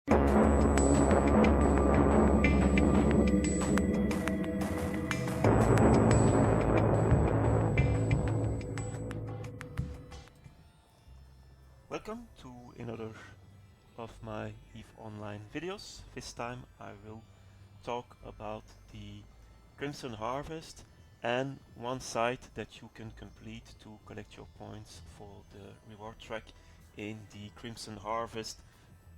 Welcome to another of my EVE Online videos. This time I will talk about the Crimson Harvest and one site that you can complete to collect your points for the reward track in the Crimson Harvest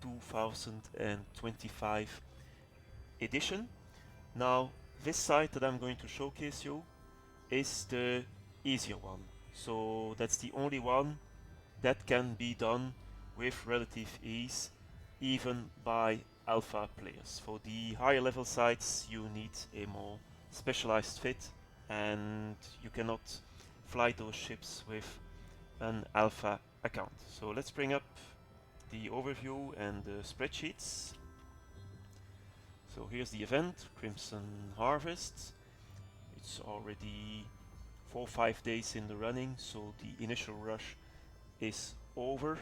2025 edition. Now, this site that I'm going to showcase you is the easier one. So that's the only one that can be done with relative ease, even by alpha players. For the higher level sites, you need a more specialized fit, and you cannot fly those ships with an alpha account. So let's bring up the overview and the spreadsheets. So here's the event, Crimson Harvest. It's already 4 or 5 days in the running, so the initial rush is over,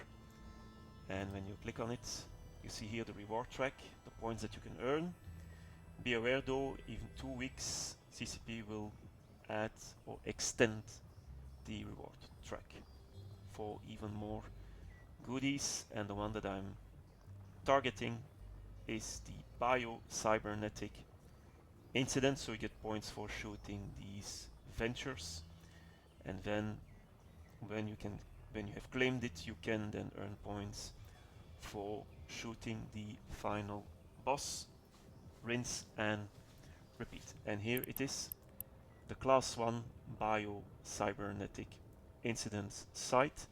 and when you click on it, you see here the reward track, the points that you can earn. Be aware though, even 2 weeks CCP will add or extend the reward track for even more goodies, and the one that I'm targeting is the biocryogenetic incident, so you get points for shooting these ventures, and then when you have claimed it, you can then earn points for shooting the final boss, rinse and repeat. And here it is, the class 1 bio-cybernetic incidents site.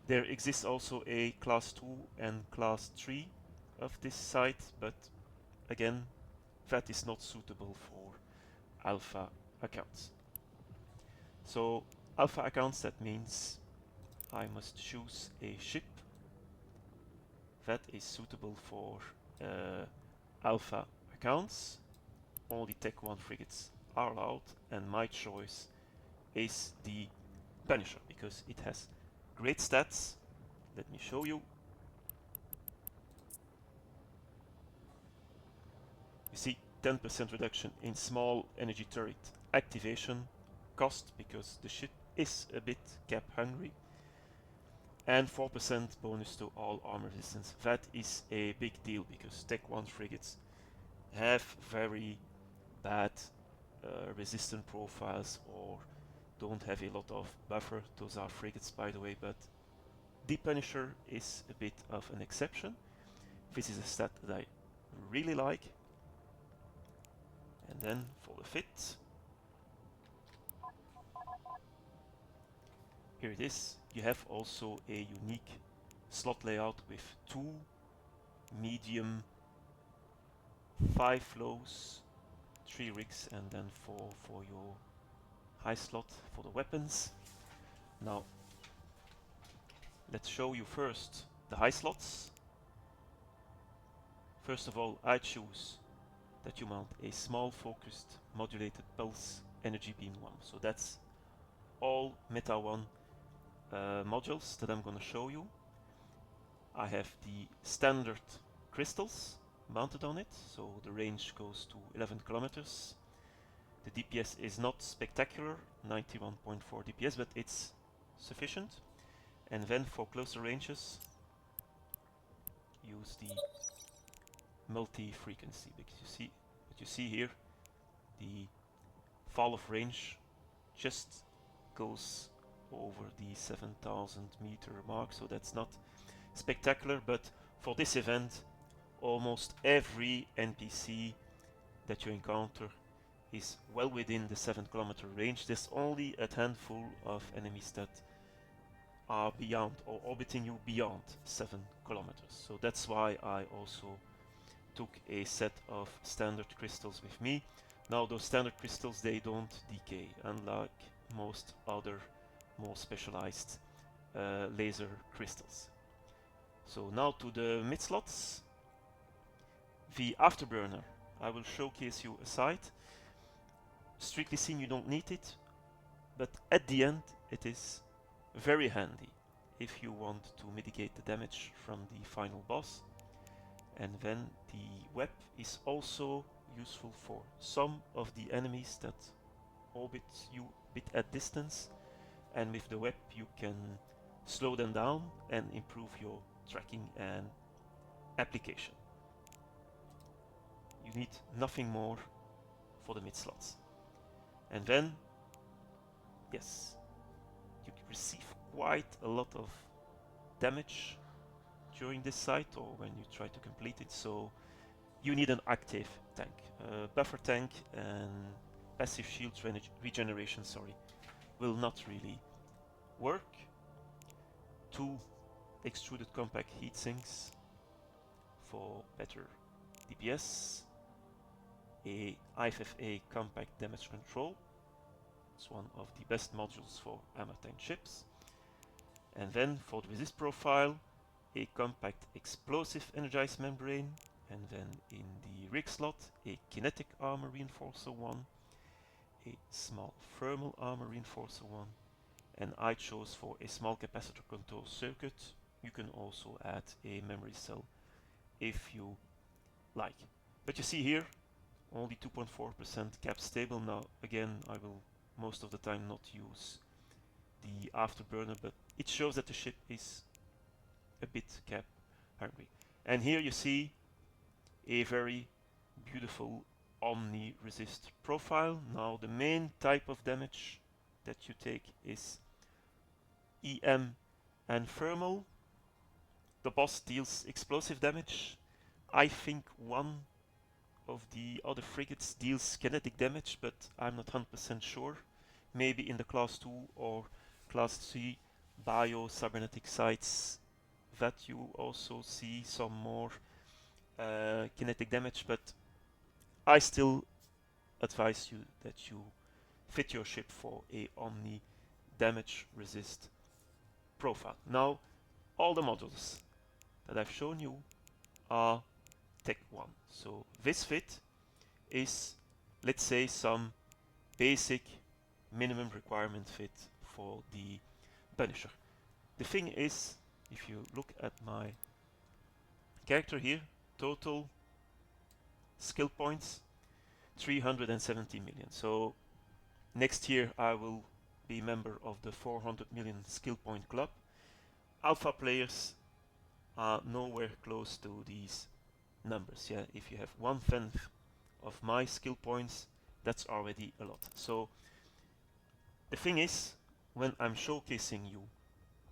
There exists also a class 2 and class 3 of this site, but again, that is not suitable for alpha accounts. So alpha accounts, that means I must choose a ship that is suitable for alpha accounts. Only Tech 1 frigates are allowed, and my choice is the Punisher because it has great stats. Let me show you. You see 10% reduction in small energy turret activation cost because the ship is a bit cap hungry, and 4% bonus to all armor resistance. That is a big deal because Tech 1 frigates have very bad resistant profiles or don't have a lot of buffer. Those are frigates, by the way, but the Punisher is a bit of an exception. This is a stat that I really like. And then for the fit, here it is. You have also a unique slot layout with 2 medium, 5 flows, 3 rigs, and then 4 for your high slot for the weapons. Now, let's show you first the high slots. First of all, I choose that you mount a small focused modulated pulse energy beam 1. So that's all Meta 1 modules that I'm going to show you. I have the standard crystals mounted on it, so the range goes to 11 kilometers. The DPS is not spectacular, 91.4 DPS, but it's sufficient. And then for closer ranges, use the multi-frequency, because what you see here, the fall of range just goes over the 7,000 meter mark, so that's not spectacular. But for this event, almost every NPC that you encounter is well within the 7-kilometer range. There's only a handful of enemies that are beyond or orbiting you beyond 7 kilometers. So that's why I also took a set of standard crystals with me. Now those standard crystals, they don't decay, unlike most other more specialized laser crystals. So now to the mid slots. The Afterburner, I will showcase you a site. Strictly seen, you don't need it, but at the end it is very handy if you want to mitigate the damage from the final boss. And then the web is also useful for some of the enemies that orbit you a bit at distance, and with the web you can slow them down and improve your tracking and application. You need nothing more for the mid slots. And then, yes, you receive quite a lot of damage during this site or when you try to complete it, so you need an active tank. Buffer tank and passive shield regeneration, will not really work. 2 extruded compact heat sinks for better DPS. A IFFA compact damage control. It's one of the best modules for armor tank ships. And then for the resist profile, a compact explosive energized membrane, and then in the rig slot a kinetic armor reinforcer 1, a small thermal armor reinforcer 1, and I chose for a small capacitor control circuit. You can also add a memory cell if you like. But you see here, only 2.4% cap stable. Now again, I will most of the time not use the Afterburner, but it shows that the ship is a bit cap hungry. And here you see a very beautiful omni resist profile. Now the main type of damage that you take is EM and thermal. The boss deals explosive damage. I think one of the other frigates deals kinetic damage, but I'm not 100% sure. Maybe in the class 2 or class 3 bio-cybernetic sites that you also see some more kinetic damage, but I still advise you that you fit your ship for a omni damage resist profile. Now all the modules that I've shown you are Tech 1. So this fit is, let's say, some basic minimum requirement fit for the Punisher. The thing is, if you look at my character here, total skill points 370 million. So next year I will be member of the 400 million skill point club. Alpha players are nowhere close to these numbers. Yeah, if you have 1/10 of my skill points, that's already a lot. So the thing is, when I'm showcasing you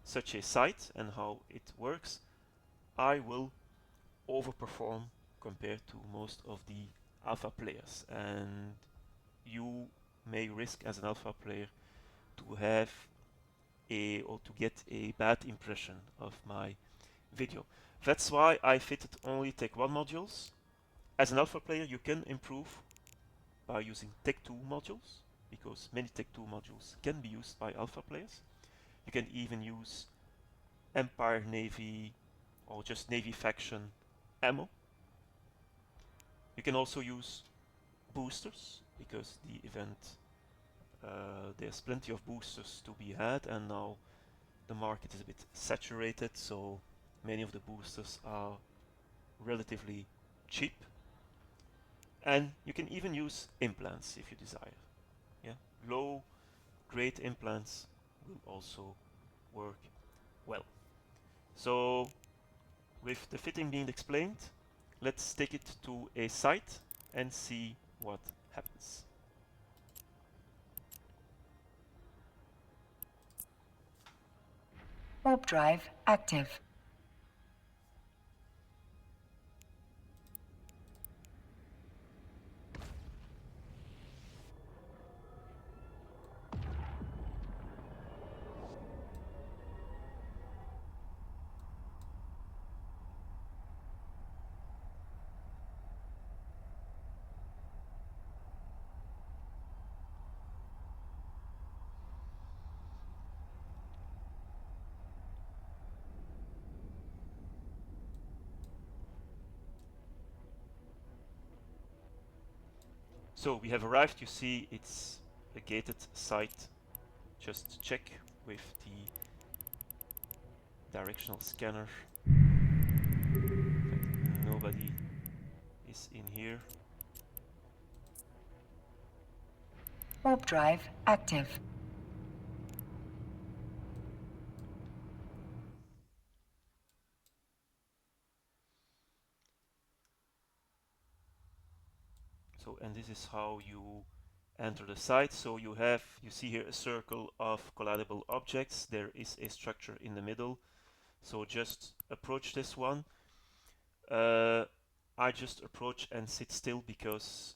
such a site and how it works, I will overperform compared to most of the alpha players, and you may risk as an alpha player to have or to get a bad impression of my video. That's why I fitted only Tech 1 modules. As an alpha player, you can improve by using Tech 2 modules, because many Tech 2 modules can be used by alpha players. You can even use Empire Navy or just Navy faction ammo. You can also use boosters, because the event there's plenty of boosters to be had, and now the market is a bit saturated, so many of the boosters are relatively cheap. And you can even use implants if you desire. Yeah, low grade implants will also work well. So with the fitting being explained, let's take it to a site and see what happens. Warp drive active. So we have arrived. You see it's a gated site. Just check with the directional scanner. Nobody here. Warp drive active. So, and this is how you enter the site. So you see here a circle of collidable objects. There is a structure in the middle. So just approach this one. I just approach and sit still because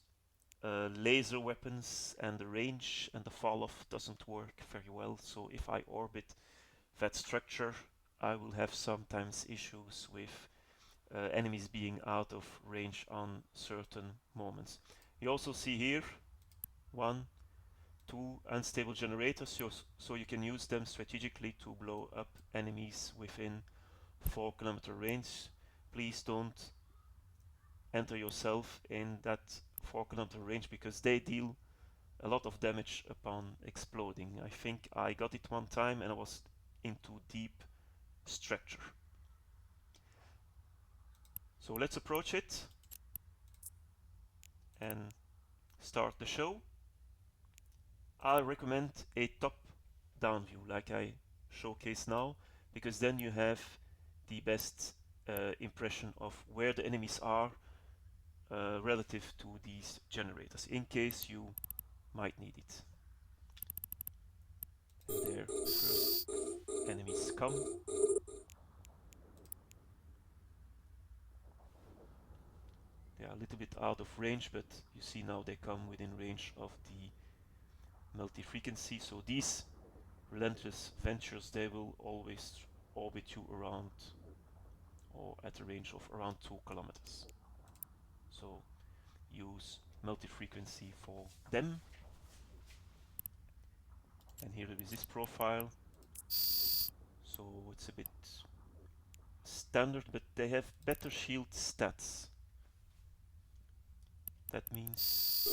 laser weapons and the range and the fall off doesn't work very well. So if I orbit that structure, I will have sometimes issues with enemies being out of range on certain moments. You also see here 1, 2 unstable generators, so you can use them strategically to blow up enemies within 4-kilometer range. Please don't enter yourself in that 4-kilometer range because they deal a lot of damage upon exploding. I think I got it one time and I was into deep structure. So let's approach it and start the show. I recommend a top-down view like I showcase now, because then you have the best impression of where the enemies are relative to these generators, in case you might need it. And there the first enemies come. They are a little bit out of range, but you see now they come within range of the multi-frequency. So these relentless ventures, they will always orbit you around or at a range of around 2 kilometers. So use multi-frequency for them. And here there is this profile. So it's a bit standard, but they have better shield stats. That means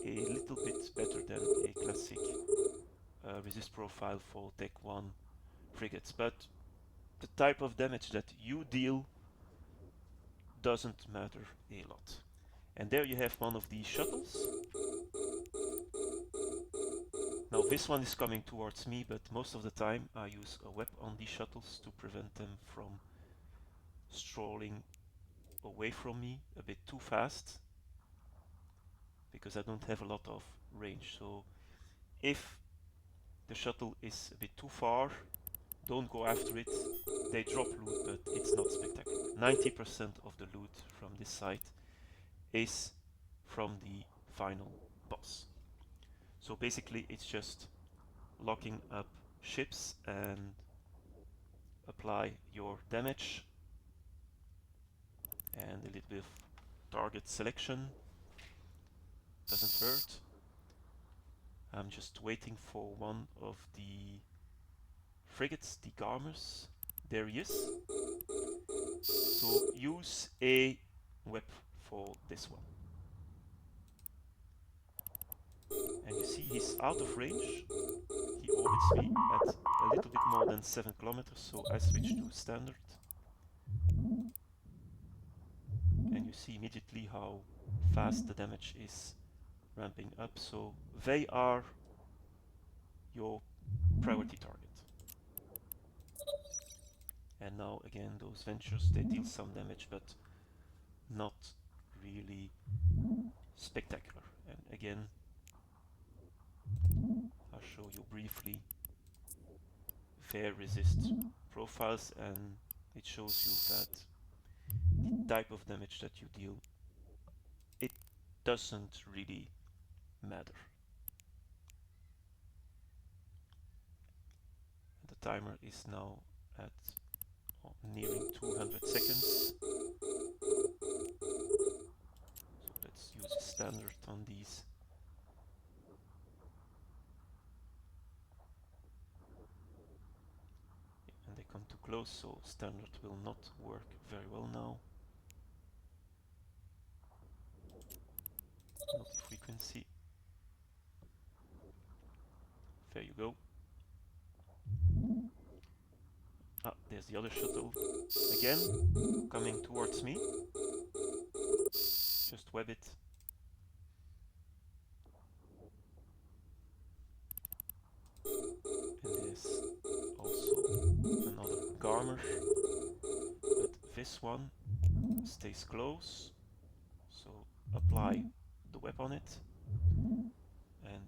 a little bit better than a classic resist profile for Tech 1 frigates. But the type of damage that you deal doesn't matter a lot. And there you have one of these shuttles. Now this one is coming towards me, but most of the time I use a web on these shuttles to prevent them from strolling away from me a bit too fast, because I don't have a lot of range. So if the shuttle is a bit too far, don't go after it. They drop loot, but it's not spectacular. 90% of the loot from this site is from the final boss. So basically it's just locking up ships and apply your damage and a little bit of target selection. Doesn't hurt. I'm just waiting for one of the frigates, the Garmers. There he is. So use a web for this one. And you see he's out of range. He orbits me at a little bit more than 7 kilometers, so I switch to standard. And you see immediately how fast the damage is ramping up. So they are your priority target. And now again, those ventures, they deal some damage, but not really spectacular. And again, I'll show you briefly their resist profiles, and it shows you that the type of damage that you deal, it doesn't really matter. The timer is now at nearing 200 seconds. So let's use standard on these. And they come too close, so standard will not work very well now. Multi-frequency. There you go. Ah, there's the other shuttle again, coming towards me. web it. And there's also another garmer, but this one stays close, so apply the web on it, and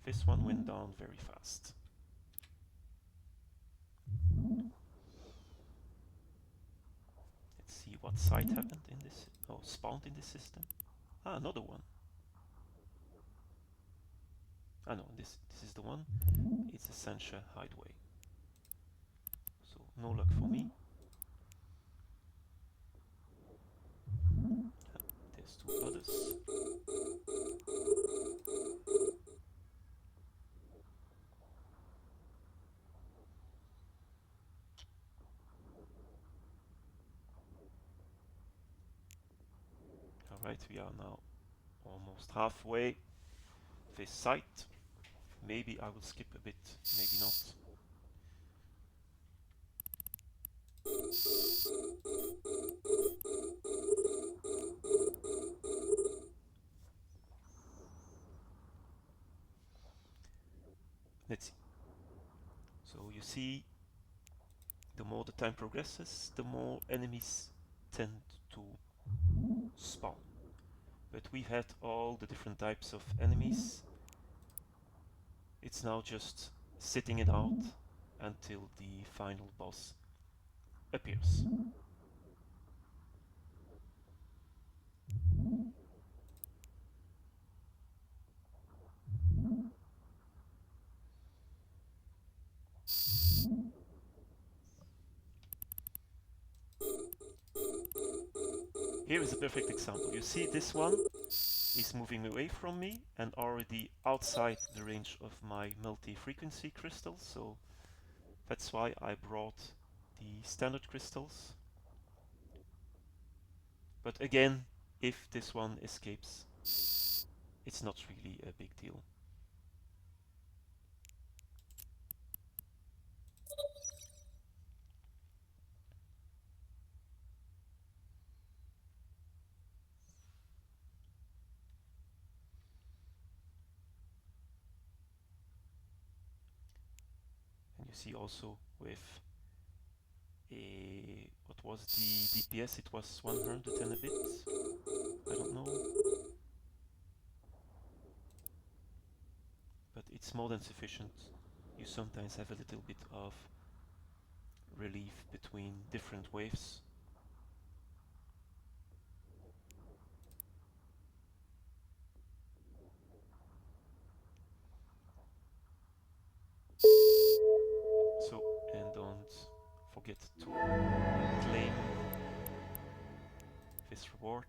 this one went down very fast. Let's see what site happened in this, spawned in this system. Ah, another one. Ah no, this is the one. It's a Sancha hideaway. So no luck for me. There's two others. Alright, we are now almost halfway this site. Maybe I will skip a bit, maybe not. Let's see. So you see, the more the time progresses, the more enemies tend to spawn. But we had all the different types of enemies. It's now just sitting it out until the final boss appears. Here is a perfect example. You see, this one is moving away from me and already outside the range of my multi-frequency crystals, so that's why I brought the standard crystals. But again, if this one escapes, it's not really a big deal. And you see also with a, what was the DPS? It was 100 and a bit, I don't know. But it's more than sufficient. You sometimes have a little bit of relief between different waves. So, and don't forget to claim this reward.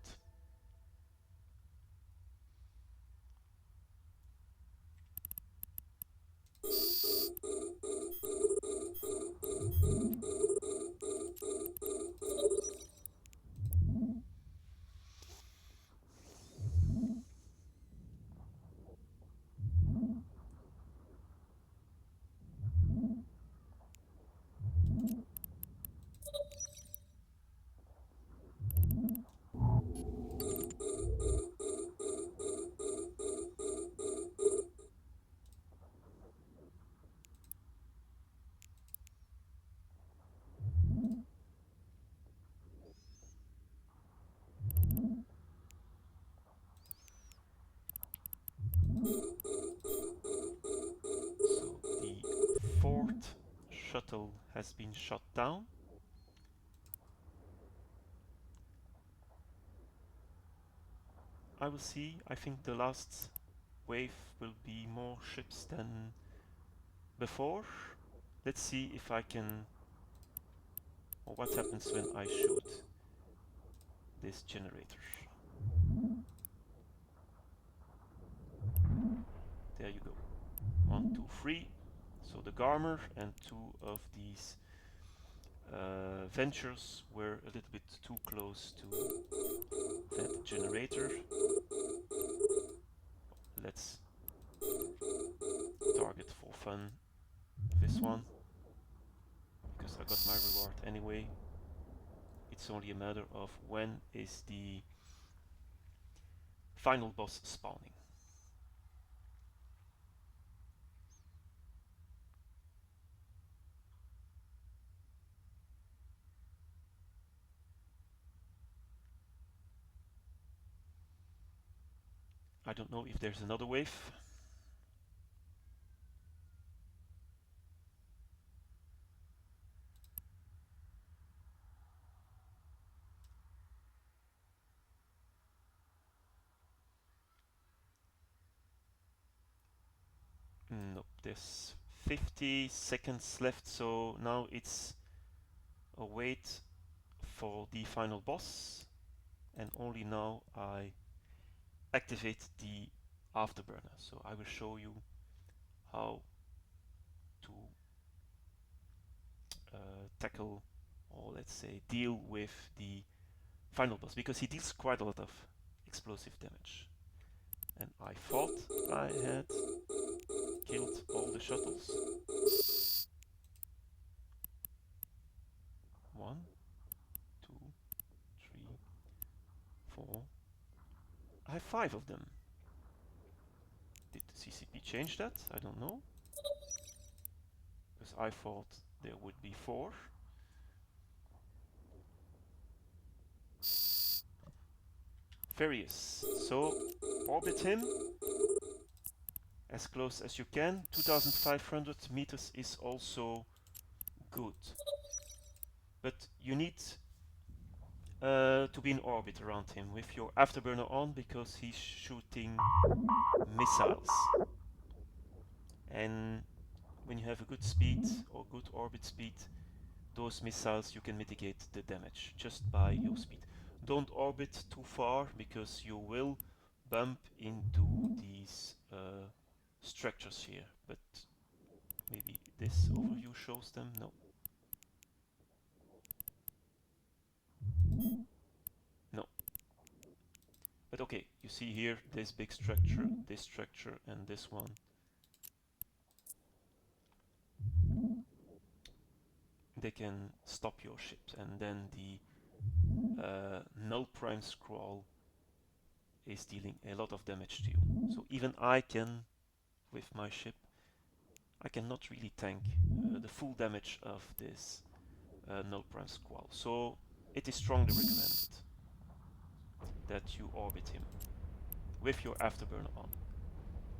So the fourth shuttle has been shot down. I will see. I think the last wave will be more ships than before. Let's see if I can, or what happens when I shoot this generator. There you go. 1, 2, 3. So the Garmer and 2 of these ventures were a little bit too close to that generator. Let's target for fun this one, because I got my reward anyway. It's only a matter of when is the final boss spawning. I don't know if there's another wave. Nope, there's 50 seconds left, so now it's a wait for the final boss, and only now I activate the Afterburner. So I will show you how to tackle, or let's say deal with the final boss, because he deals quite a lot of explosive damage. And I thought I had killed all the shuttles. 1, 2, 3, 4. I have 5 of them. Did the CCP change that? I don't know. Because I thought there would be 4. Various. So orbit him as close as you can. 2500 meters is also good. But you need to be in orbit around him with your Afterburner on, because he's shooting missiles. And when you have a good speed or good orbit speed, those missiles you can mitigate the damage just by your speed. Don't orbit too far, because you will bump into these structures here. But maybe this overview shows them. No. No. But okay, you see here this big structure, and this one. They can stop your ships, and then the null prime scroll is dealing a lot of damage to you. So even I can, with my ship, I cannot really tank the full damage of this null prime squall. So it is strongly recommended that you orbit him with your Afterburner on.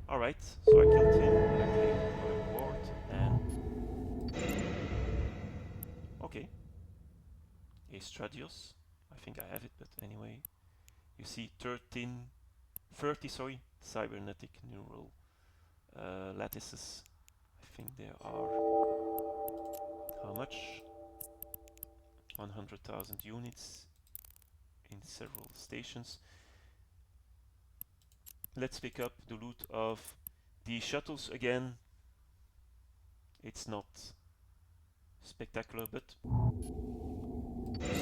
Alright, so I killed him, I claimed my reward, and okay. A Stradios. I think I have it, but anyway. You see 30 cybernetic neural lattices. I think there are, how much? 100,000 units in several stations. Let's pick up the loot of the shuttles again. It's not spectacular, but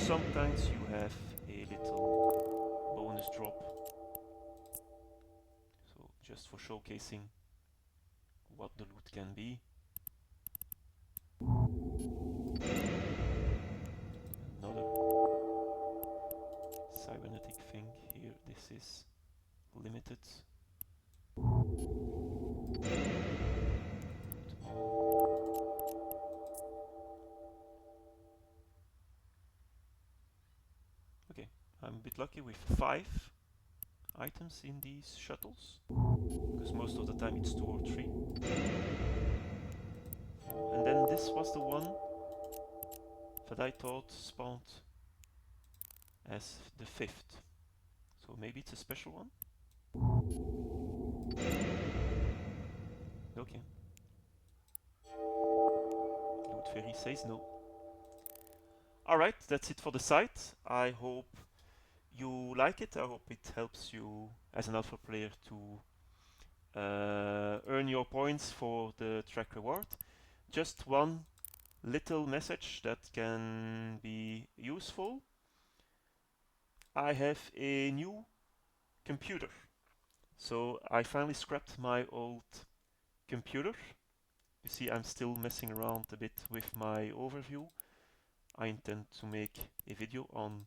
sometimes you have a little bonus drop. So just for showcasing what the loot can be. Another cybernetic thing here. This is limited. Okay, I'm a bit lucky with 5 items in these shuttles, because most of the time it's 2 or 3. And then this was the one that I thought spawned as the 5th. So maybe it's a special one? Okay. Loot Fairy says no. Alright, that's it for the site. I hope you like it. I hope it helps you as an alpha player to earn your points for the track reward. Just one little message that can be useful. I have a new computer. So I finally scrapped my old computer. You see, I'm still messing around a bit with my overview. I intend to make a video on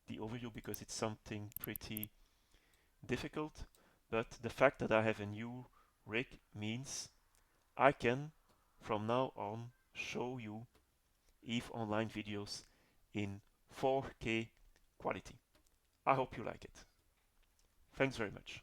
the overview, because it's something pretty difficult, but the fact that I have a new rig means I can from now on show you EVE Online videos in 4K quality. I hope you like it. Thanks very much.